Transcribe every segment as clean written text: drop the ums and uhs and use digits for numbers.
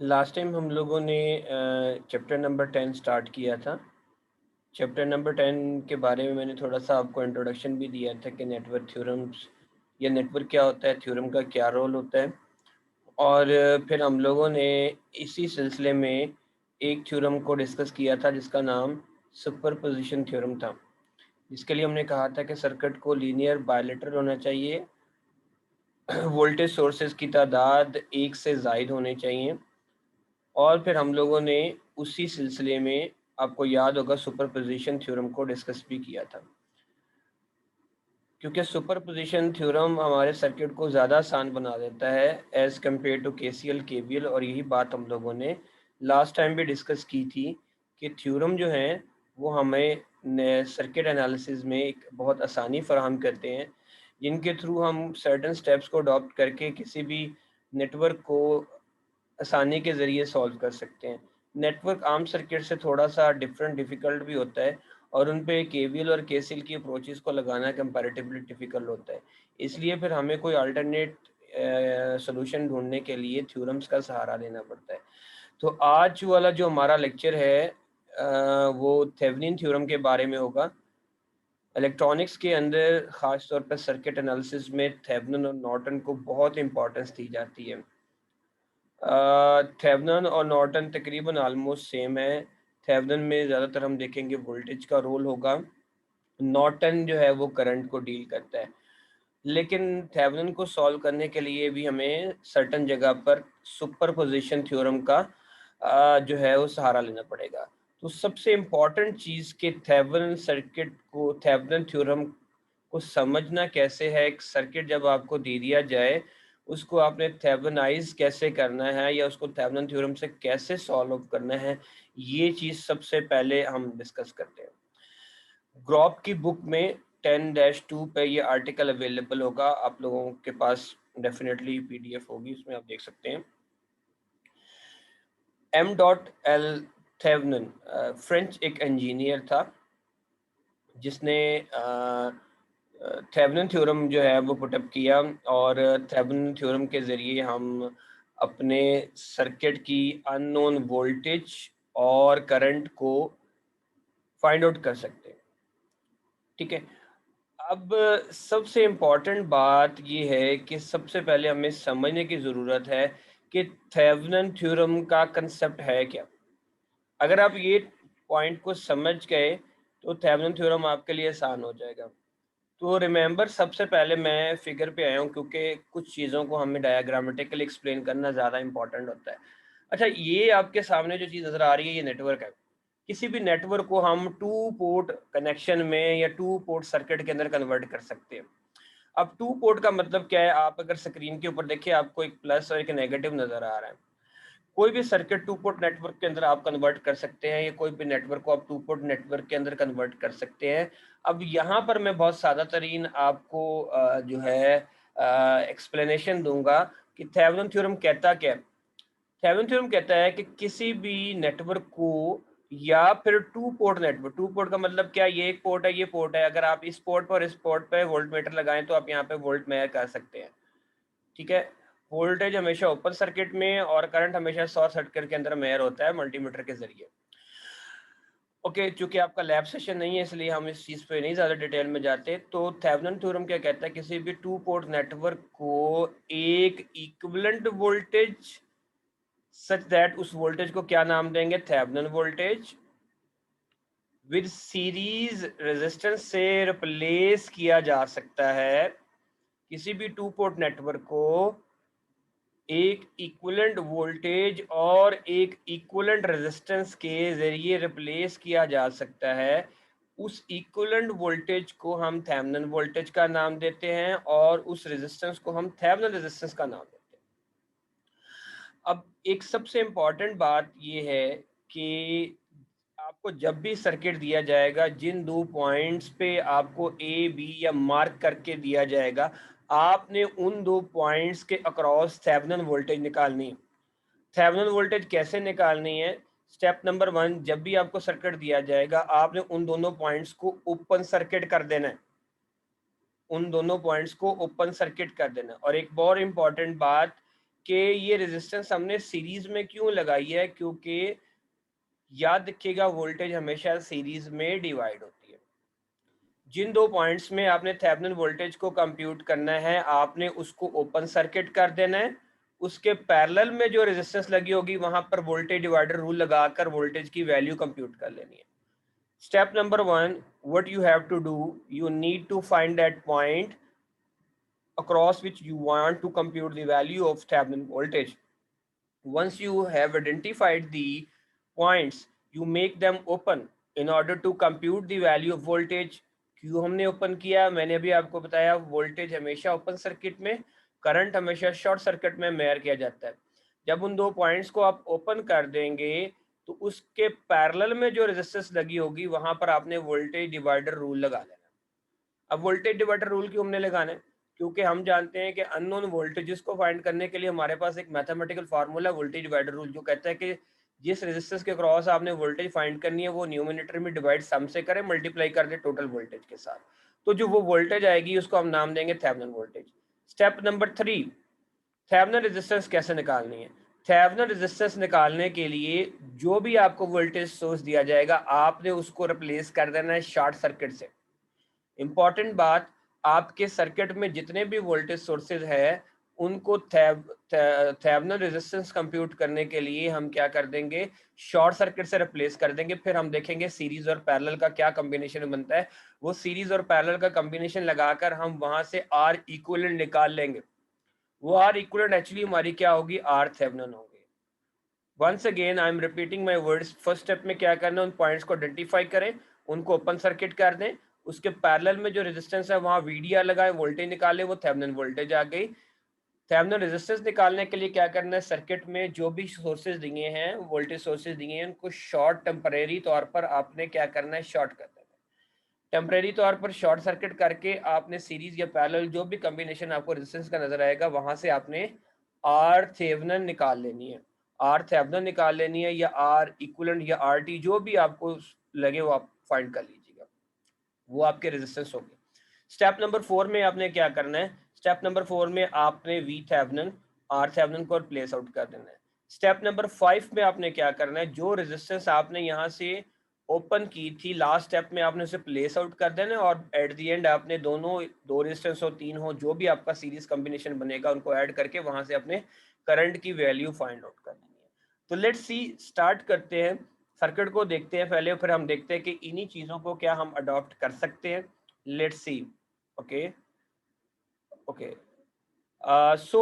Last time हम लोगों ने चैप्टर नंबर 10 स्टार्ट किया था। चैप्टर नंबर 10 के बारे में मैंने थोड़ा सा आपको इंट्रोडक्शन भी दिया था कि नेटवर्क थ्योरम्स या नेटवर्क क्या होता है, थ्योरम का क्या रोल होता है। और फिर हम लोगों ने इसी सिलसिले में एक थ्योरम को डिस्कस किया था जिसका नाम सुपरपोजिशन थ्योरम था, जिसके लिए हमने कहा था कि सर्किट को लीनियर बायलेटरल होना चाहिए, वोल्टेज सोर्सेज की तादाद एक से ज़ायद होने चाहिए। और फिर हम लोगों ने उसी सिलसिले में, आपको याद होगा, सुपरपोजिशन थ्योरम को डिस्कस भी किया था। क्योंकि सुपरपोजिशन थ्योरम हमारे सर्किट को ज़्यादा आसान बना देता है as compare to KCL KVL. और यही बात हम लोगों ने लास्ट टाइम भी डिस्कस की थी कि थ्योरम जो हैं वो हमें सर्किट एनालिसिस में एक बहुत आसानी फराहम करते हैं, जिनके थ्रू हम सर्टन स्टेप्स को अडॉप्ट करके किसी भी नेटवर्क को आसानी के ज़रिए सॉल्व कर सकते हैं। नेटवर्क आम सर्किट से थोड़ा सा डिफ़िकल्ट भी होता है और उन पे केवीएल और केसीएल की अप्रोचेस को लगाना कंपैरेटिवली डिफ़िकल्ट होता है। इसलिए फिर हमें कोई अल्टरनेट सॉल्यूशन ढूँढने के लिए थ्योरम्स का सहारा लेना पड़ता है। तो आज वाला जो हमारा लेक्चर है वो थेवेनिन थ्योरम के बारे में होगा। इलेक्ट्रॉनिक्स के अंदर ख़ास तौर पर सर्किट एनालिसिस में थेवेनिन और नॉर्टन को बहुत इम्पोर्टेंस दी जाती है। थेवेनिन और नॉर्टन तकरीबन आलमोस्ट सेम है। थेवेनिन में ज़्यादातर हम देखेंगे वोल्टेज का रोल होगा, नॉर्टन जो है वो करंट को डील करता है। लेकिन थेवेनिन को सॉल्व करने के लिए भी हमें सर्टन जगह पर सुपरपोजिशन थ्योरम का जो है वो सहारा लेना पड़ेगा। तो सबसे इम्पॉर्टेंट चीज़ कि थेवेनिन सर्किट को, थेवेनिन थ्योरम को समझना कैसे है। एक सर्किट जब आपको दे दिया जाए, उसको आपने थेवेनाइज कैसे करना है या उसको थेवेनिन थ्योरम से कैसे सॉल्व करना है, ये चीज़ सबसे पहले हम डिस्कस करते हैं। ग्रॉप की बुक में 10-2 पे ये आर्टिकल अवेलेबल होगा, आप लोगों के पास डेफिनेटली पीडीएफ होगी, उसमें आप देख सकते हैं। M.L. थेवेनिन फ्रेंच एक इंजीनियर था जिसने थेवेनिन थ्योरम जो है वो पुटअप किया। और थेवेनिन थ्योरम के ज़रिए हम अपने सर्किट की अननोन वोल्टेज और करंट को फाइंड आउट कर सकते हैं। ठीक है। अब सबसे इम्पॉर्टेंट बात ये है कि सबसे पहले हमें समझने की ज़रूरत है कि थेवेनिन थ्योरम का कंसेप्ट है क्या। अगर आप ये पॉइंट को समझ गए तो थेवेनिन थ्योरम आपके लिए आसान हो जाएगा। तो रिमेंबर, सबसे पहले मैं फिगर पे आया हूँ क्योंकि कुछ चीज़ों को हमें डायग्रामेटिकली एक्सप्लेन करना ज़्यादा इंपॉर्टेंट होता है। अच्छा, ये आपके सामने जो चीज़ नज़र आ रही है ये नेटवर्क है। किसी भी नेटवर्क को हम टू पोर्ट कनेक्शन में या टू पोर्ट सर्किट के अंदर कन्वर्ट कर सकते हैं। अब टू पोर्ट का मतलब क्या है, आप अगर स्क्रीन के ऊपर देखिए आपको एक प्लस और एक नेगेटिव नज़र आ रहा है। कोई भी सर्किट टू पोर्ट नेटवर्क के अंदर आप कन्वर्ट कर सकते हैं, या कोई भी नेटवर्क को आप टू पोर्ट नेटवर्क के अंदर कन्वर्ट कर सकते हैं। अब यहाँ पर मैं बहुत सादा तरीन आपको जो है एक्सप्लेनेशन दूंगा कि थेवेनिन थ्योरम कहता क्या है। थेवेनिन थ्योरम कहता है कि किसी भी नेटवर्क को, या फिर two port network, two port का मतलब क्या, ये एक पोर्ट है, ये पोर्ट है, अगर आप इस पोर्ट पर इस पोर्ट पे वोल्ट मीटर लगाएं तो आप यहाँ पे वोल्ट मेजर कर सकते हैं। ठीक है। वोल्टेज हमेशा ओपन सर्किट में और करंट हमेशा शॉर्ट सर्किट के अंदर मेजर होता है मल्टीमीटर के जरिए। ओके, चूंकि आपका लैब सेशन नहीं है इसलिए हम इस चीज़ पे नहीं ज़्यादा डिटेल में जाते। तो थेवेनिन थ्योरम क्या कहता है, किसी भी टू पोर्ट नेटवर्क को एक इक्विवेलेंट वोल्टेज सच दैट, उस वोल्टेज को क्या नाम देंगे, Thevenin voltage, with series resistance से रिप्लेस किया जा सकता है। किसी भी टू पोर्ट नेटवर्क को एक इक्विवेलेंट वोल्टेज और एक इक्विवेलेंट रेजिस्टेंस के जरिए रिप्लेस किया जा सकता है। उस इक्विवेलेंट वोल्टेज को हम थेवेनिन वोल्टेज का नाम देते हैं और उस रेजिस्टेंस को हम थेवेनिन रेजिस्टेंस का नाम देते हैं। अब एक सबसे इम्पॉर्टेंट बात ये है कि आपको जब भी सर्किट दिया जाएगा, जिन दो पॉइंट्स पे आपको ए बी या मार्क करके दिया जाएगा, आपने उन दो पॉइंट्स के अक्रॉस थेवेनिन वोल्टेज निकालनी है। थेवेनिन वोल्टेज कैसे निकालनी है? स्टेप नंबर 1, जब भी आपको सर्किट दिया जाएगा आपने उन दोनों पॉइंट्स को ओपन सर्किट कर देना है। उन दोनों पॉइंट्स को ओपन सर्किट कर देना। और एक बहुत इंपॉर्टेंट बात कि ये रेजिस्टेंस हमने सीरीज में क्यों लगाई है, क्योंकि याद रखिएगा वोल्टेज हमेशा सीरीज में डिवाइड होती है। जिन दो पॉइंट्स में आपने थेवेनिन वोल्टेज को कंप्यूट करना है, आपने उसको ओपन सर्किट कर देना है, उसके पैरेलल में जो रेजिस्टेंस लगी होगी वहां पर वोल्टेज डिवाइडर रूल लगाकर वोल्टेज की वैल्यू कंप्यूट कर लेनी है। Step number 1, what you have to do, you need to find that point across which you want to compute the value of Thevenin voltage. Once you have identified the points, you make them open in order to compute the value of voltage. क्यों हमने open किया, मैंने अभी आपको बताया, voltage हमेशा open circuit में, current हमेशा शॉर्ट सर्किट में मेजर किया जाता है। जब उन दो पॉइंट्स को आप ओपन कर देंगे तो उसके पैरेलल में जो रेजिस्टेंस लगी होगी वहां पर आपने वोल्टेज डिवाइडर रूल लगा लेना। अब वोल्टेज डिवाइडर रूल क्यों हमने लगाना है, क्योंकि हम जानते हैं कि अननोन वोल्टेजेस को फाइंड करने के लिए हमारे पास एक mathematical formula voltage divider rule, जो कहता है कि जिस रेजिस्टेंस के क्रॉस आपने वोल्टेज फाइंड करनी है वो न्यूमरेटर में डिवाइड सम से करें, मल्टीप्लाई कर दे टोटल वोल्टेज के साथ। तो जो वो वोल्टेज आएगी उसको हम नाम देंगे Thevenin voltage. Step number 3, Thevenin resistance कैसे निकालनी है। थेवेनिन रेजिस्टेंस निकालने के लिए जो भी आपको वोल्टेज सोर्स दिया जाएगा आपने उसको रिप्लेस कर देना है शॉर्ट सर्किट से। इंपॉर्टेंट बात, आपके सर्किट में जितने भी वोल्टेज सोर्सेज है उनको थेवेनिन रेजिस्टेंस कंप्यूट करने के लिए हम क्या कर देंगे, शॉर्ट सर्किट से रिप्लेस कर देंगे। फिर हम देखेंगे सीरीज और पैरेलल का क्या कॉम्बिनेशन बनता है, वो सीरीज और पैरेलल का कॉम्बिनेशन लगाकर हम वहां से आर इक्विवेलेंट निकाल लेंगे। वो आर इक्विवेलेंट एक्चुअली हमारी क्या होगी, आर थेवेनिन होगी। Once again I am repeating my words. First step में क्या करना है, उन पॉइंट्स को आइडेंटिफाई करें, उनको ओपन सर्किट कर दें, उसके पैरेलल में जो रेजिस्टेंस है वहां वीडीआर लगाएं, वोल्टेज निकालें, वो थेवेनिन वोल्टेज आ गई। थेवेनिन रेजिस्टेंस निकालने के लिए क्या करना है, सर्किट में जो भी सोर्सेज दिए हैं, वोल्टेज सोर्सेज दिए हैं, उनको शॉर्ट टेम्परेरी तौर पर आपने क्या करना है, शॉर्ट कर देना है। टेम्परेरी तौर पर शॉर्ट सर्किट करके आपने सीरीज या पैरेलल जो भी कॉम्बिनेशन आपको रेजिस्टेंस का नजर आएगा वहां से आपने आर थेवेनिन निकाल लेनी है। आर थेवेनिन निकाल लेनी है या आर इक्विवेलेंट या आर टी, जो भी आपको लगे वो आप फाइंड कर लीजिएगा, वो आपके रेजिस्टेंस होंगे। स्टेप नंबर 4 में आपने क्या करना है, स्टेप नंबर 4 में आपने वी थेवेनिन आर थेवेनिन को प्लेस आउट कर देना है। स्टेप नंबर 5 में आपने क्या करना है, जो रेजिस्टेंस आपने यहाँ से ओपन की थी लास्ट स्टेप में आपने उसे प्लेस आउट कर देना है, और एट दी एंड आपने दोनों, दो रेजिस्टेंस हो तीन हो जो भी आपका सीरीज कॉम्बिनेशन बनेगा उनको ऐड करके वहां से अपने करंट की वैल्यू फाइंड आउट करनी है। तो लेट्स सी, स्टार्ट करते हैं, सर्किट को देखते हैं पहले, फिर हम देखते हैं कि इन्हीं चीजों को क्या हम अडॉप्ट कर सकते हैं। Let's see. Okay okay so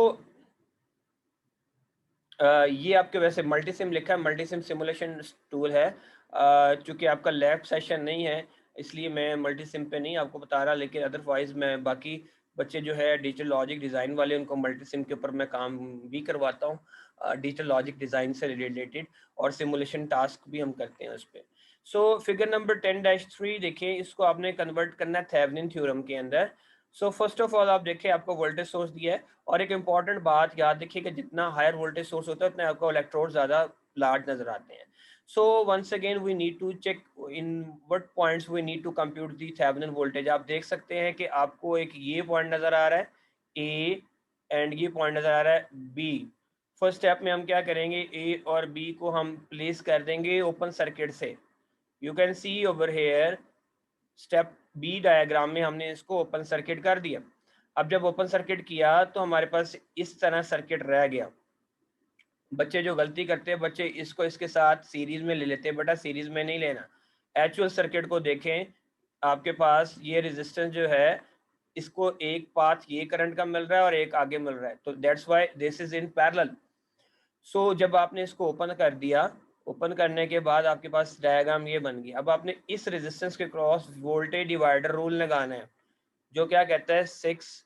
ये आपके वैसे मल्टीसिम लिखा है, मल्टीसिम सिमुलेशन टूल है। चूंकि आपका लैब सेशन नहीं है इसलिए मैं मल्टीसिम पे नहीं आपको बता रहा, लेकिन अदरवाइज मैं बाकी बच्चे जो है डिजिटल लॉजिक डिज़ाइन वाले उनको मल्टीसिम के ऊपर मैं काम भी करवाता हूँ, डिजिटल लॉजिक डिज़ाइन से रिलेटेड, और सिमुलेशन टास्क भी हम करते हैं उस पर। सो फिगर नंबर 10-3 देखिए, इसको आपने कन्वर्ट करना है थेवेनिन थ्योरम के अंदर। सो फर्स्ट ऑफ ऑल आप देखिए आपको वोल्टेज सोर्स दिया है, और एक इम्पॉर्टेंट बात याद रखिए कि जितना हायर वोल्टेज सोर्स होता है उतना आपको इलेक्ट्रोड ज़्यादा लार्ज नजर आते हैं। So once again we need to check in what points we need to compute the Thevenin voltage. आप देख सकते हैं कि आपको एक ये पॉइंट नज़र आ रहा है ए, एंड ये पॉइंट नज़र आ रहा है बी। फर्स्ट स्टेप में हम क्या करेंगे, ए और बी को हम प्लेस कर देंगे ओपन सर्किट से। You can see over here, step B diagram में हमने इसको ओपन सर्किट कर दिया। अब जब ओपन सर्किट किया तो हमारे पास इस तरह सर्किट रह गया। बच्चे जो गलती करते हैं, बच्चे इसको इसके साथ सीरीज में ले लेते हैं, बेटा सीरीज में नहीं लेना। एक्चुअल सर्किट को देखें, आपके पास ये रेजिस्टेंस जो है इसको एक पाथ ये करंट का मिल रहा है और एक आगे मिल रहा है, तो that's why this is in parallel. So जब आपने इसको ओपन कर दिया, ओपन करने के बाद आपके पास डायग्राम ये बन गई। अब आपने इस रेजिस्टेंस के क्रॉस वोल्टेज डिवाइडर रूल लगाना है, जो क्या कहता है 6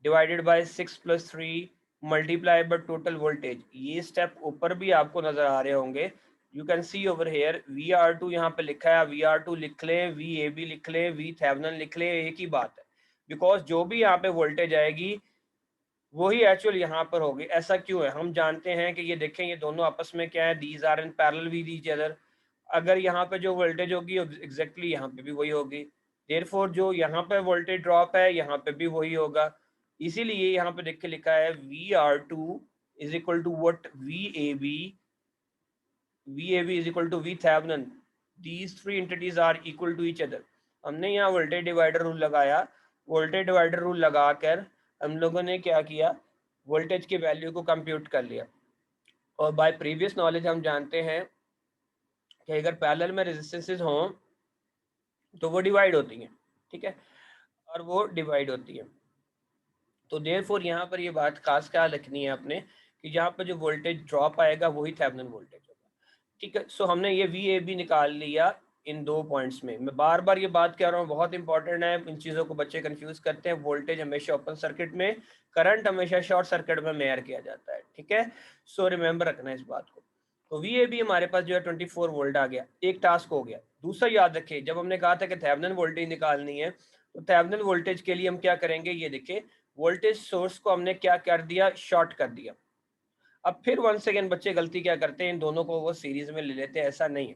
divided by 6+3 multiply by total voltage. ये स्टेप ऊपर भी आपको नजर आ रहे होंगे, you can see over hair VR2 यहाँ पे लिखा है, VR2 लिख लें, VAB लिख लें, V थेवेनिन लिख लें, एक ही बात है, बिकॉज जो भी यहाँ पे वोल्टेज आएगी वही एक्चुअल यहाँ पर होगी। ऐसा क्यों है, हम जानते हैं कि ये देखें ये दोनों आपस में क्या है, these are in parallel with each other. अगर यहाँ पे जो वोल्टेज होगी एग्जैक्टली यहाँ पे भी वही होगी, देयरफॉर जो यहाँ पे वोल्टेज ड्रॉप है यहाँ पे भी वही होगा। इसीलिए यहाँ पे देख के लिखा है VR2 is equal to what VAB is equal to VThevenin. These three entities are equal to each other. हमने यहाँ वोल्टेज डिवाइडर रूल लगाया, वोल्टेज डिवाइडर रूल लगाकर हम लोगों ने क्या किया, वोल्टेज की वैल्यू को कंप्यूट कर लिया। और बाय प्रीवियस नॉलेज हम जानते हैं कि अगर पैरेलल में रेजिस्टेंसेस हों तो वो डिवाइड होती हैं, ठीक है, और वो डिवाइड होती है। तो देयरफॉर यहाँ पर ये बात खास ख्याल रखनी है आपने कि यहाँ पर जो वोल्टेज ड्रॉप आएगा वही थेवेनिन वोल्टेज होगा, ठीक है। सो हमने ये VAB निकाल लिया इन 2 पॉइंट्स में। मैं बार बार ये बात कह रहा हूँ, बहुत इंपॉर्टेंट है, इन चीज़ों को बच्चे कंफ्यूज करते हैं। वोल्टेज हमेशा ओपन सर्किट में, करंट हमेशा शॉर्ट सर्किट में मेजर किया जाता है, ठीक है। सो रिमेंबर रखना इस बात को। तो VAB हमारे पास जो है 24 वोल्ट आ गया, एक टास्क हो गया। दूसरा याद रखिए, जब हमने कहा था कि थेवेनिन वोल्टेज निकालनी है तो थेवेनिन वोल्टेज के लिए हम क्या करेंगे, ये देखिए वोल्टेज सोर्स को हमने क्या कर दिया, शॉर्ट कर दिया। अब फिर वंस अगेन बच्चे गलती क्या करते हैं, इन दोनों को वो सीरीज में ले लेते हैं, ऐसा नहीं है।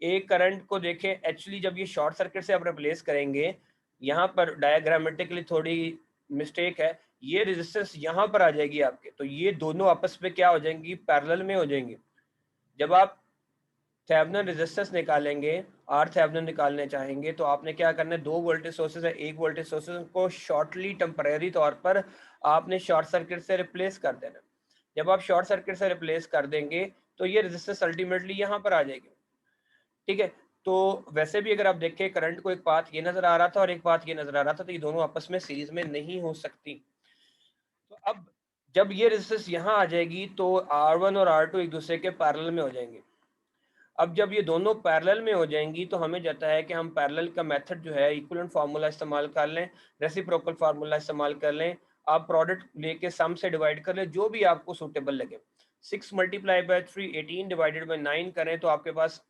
एक करंट को देखें, एक्चुअली जब ये शॉर्ट सर्किट से आप रिप्लेस करेंगे, यहाँ पर डायग्रामेटिकली थोड़ी मिस्टेक है, ये रेजिस्टेंस यहाँ पर आ जाएगी आपके, तो ये दोनों आपस में क्या हो जाएंगी, पैरेलल में हो जाएंगी। जब आप थेवेनिन रेजिस्टेंस निकालेंगे, आर थेवेनिन निकालने चाहेंगे, तो आपने क्या करना है, 2 वोल्टेज सोर्सेज है, एक वोल्टेज सोर्सेज को शॉर्टली टेम्परेरी तौर पर आपने शॉर्ट सर्किट से रिप्लेस कर देना। जब आप शॉर्ट सर्किट से रिप्लेस कर देंगे तो ये रेजिस्टेंस अल्टीमेटली यहाँ पर आ जाएगी, ठीक है। तो वैसे भी अगर आप देखें, करंट को एक पाथ ये नजर आ रहा था और एक पाथ ये नजर आ रहा था, तो ये दोनों आपस में सीरीज में नहीं हो सकती। तो अब जब ये रेजिस्टेंस यहाँ आ जाएगी तो R1 और R2 एक दूसरे के पैरेलल में हो जाएंगे। अब जब ये दोनों पैरेलल में हो जाएंगी तो हमें जाता है कि हम पैरेलल का मेथड जो है, इक्विवेलेंट फार्मूला इस्तेमाल कर लें, रेसिप्रोकल फार्मूला इस्तेमाल कर लें, आप प्रोडक्ट लेके सम से डिवाइड कर लें, जो भी आपको सूटेबल लगे। 6 मल्टीप्लाई बाय 3 18 डिवाइडेड बाय 9 करें तो आपके पास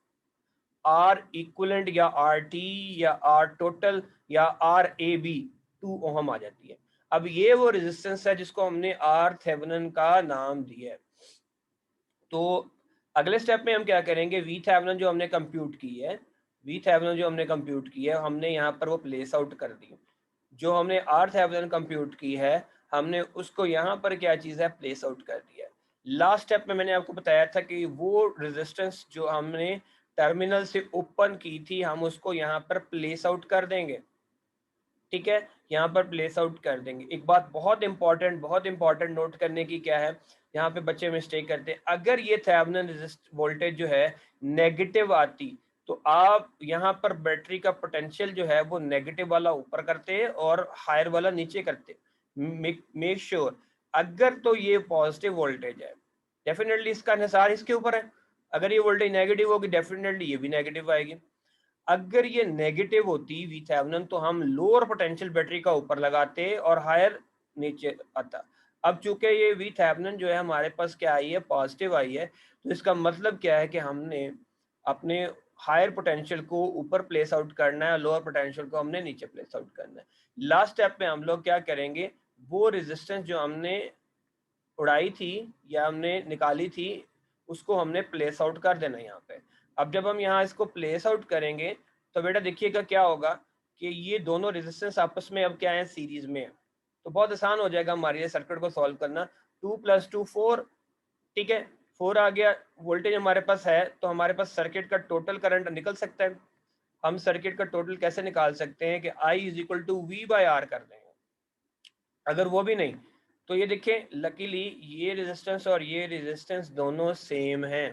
R इक्विवेलेंट या RT या R टोटल या RAB 2 ओहम आ जाती है। अब ये वो रेजिस्टेंस है जिसको हमने R थेवेनिन का नाम दिया है। तो अगले स्टेप में हम क्या करेंगे, VThevenin जो हमने कंप्यूट की है, VThevenin जो हमने कंप्यूट की है, हमने यहाँ पर वो प्लेस आउट कर दी। जो हमने RThevenin कंप्यूट की है, हमने उसको यहाँ पर क्या चीज़ है, प्लेस आउट कर दिया। लास्ट स्टेप में मैंने आपको बताया था कि वो रेजिस्टेंस जो हमने टर्मिनल से ओपन की थी, हम उसको यहाँ पर प्लेस आउट कर देंगे, ठीक है, यहाँ पर प्लेस आउट कर देंगे। एक बात बहुत इंपॉर्टेंट नोट करने की क्या है, यहाँ पे बच्चे मिस्टेक करते हैं। अगर ये थेवेनिन रेजिस्ट वोल्टेज जो है नेगेटिव आती तो आप यहाँ पर बैटरी का पोटेंशियल जो है वो नेगेटिव वाला ऊपर करते और हायर वाला नीचे करते। मेक श्योर अगर तो ये पॉजिटिव वोल्टेज है, डेफिनेटली इसका निसार इसके ऊपर है। अगर ये वोल्टेज नेगेटिव होगी, डेफिनेटली ये भी नेगेटिव आएगी। अगर ये नेगेटिव होती VThevenin तो हम लोअर पोटेंशियल बैटरी का ऊपर लगाते और हायर नीचे आता। अब चूंकि ये VThevenin जो है हमारे पास क्या आई है, पॉजिटिव आई है, तो इसका मतलब क्या है कि हमने अपने हायर पोटेंशियल को ऊपर प्लेस आउट करना है, लोअर पोटेंशियल को हमने नीचे प्लेस आउट करना है। लास्ट स्टेप में हम लोग क्या करेंगे, वो रेजिस्टेंस जो हमने उड़ाई थी या हमने निकाली थी उसको हमने प्लेस आउट कर देना यहाँ पे। अब जब हम यहाँ इसको प्लेस आउट करेंगे तो बेटा देखिएगा क्या होगा कि ये दोनों रेजिस्टेंस आपस में अब क्या है, सीरीज में है। तो बहुत आसान हो जाएगा हमारे लिए सर्किट को सॉल्व करना। 2 + 2 4, ठीक है, 4 आ गया, वोल्टेज हमारे पास है, तो हमारे पास सर्किट का टोटल करंट निकल सकता है। हम सर्किट का टोटल कैसे निकाल सकते हैं कि I = V/R कर देंगे। अगर वो भी नहीं तो ये देखें, लकीली ये रेजिस्टेंस और ये रेजिस्टेंस दोनों सेम हैं।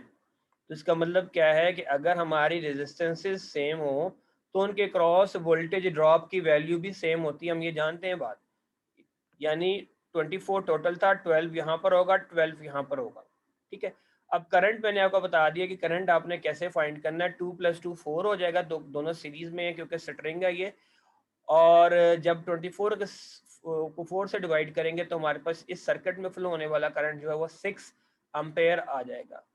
तो इसका मतलब क्या है कि अगर हमारी रेजिस्टेंसेस सेम हो तो उनके क्रॉस वोल्टेज ड्रॉप की वैल्यू भी सेम होती है, हम ये जानते हैं बात। यानी 24 टोटल था, 12 यहाँ पर होगा, 12 यहाँ पर होगा, ठीक है। अब करंट मैंने आपको बता दिया कि करंट आपने कैसे फाइंड करना है। 2 + 2 4 हो जाएगा, दोनों सीरीज में है क्योंकि स्ट्रिंग है ये। और जब 24 को 4 से डिवाइड करेंगे तो हमारे पास इस सर्किट में फ्लो होने वाला करंट जो है वो 6 एम्पेयर आ जाएगा।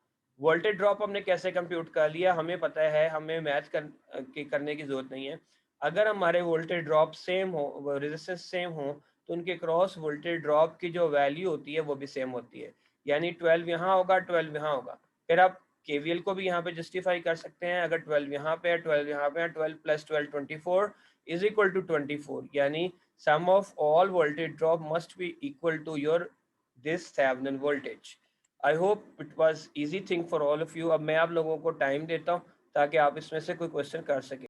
वोल्टेज ड्रॉप हमने कैसे कंप्यूट कर लिया, हमें पता है, हमें मैथ करने की जरूरत नहीं है। अगर हमारे वोल्टेज ड्रॉप सेम हो, रेजिस्टेंस सेम हो, तो उनके क्रॉस वोल्टेज ड्रॉप की जो वैल्यू होती है वो भी सेम होती है। यानी 12 यहाँ होगा, 12 यहाँ होगा। फिर आप KVL को भी यहाँ पे जस्टिफाई कर सकते हैं। अगर 12 यहाँ पे है, 12 यहाँ पे है, 12 + 12 24 = 24, यानी sum of all voltage drop must be equal to your this Thevenin voltage। I hope it was easy thing for all of you. अब मैं आप लोगों को टाइम देता हूँ ताकि आप इसमें से कोई क्वेश्चन कर सकें।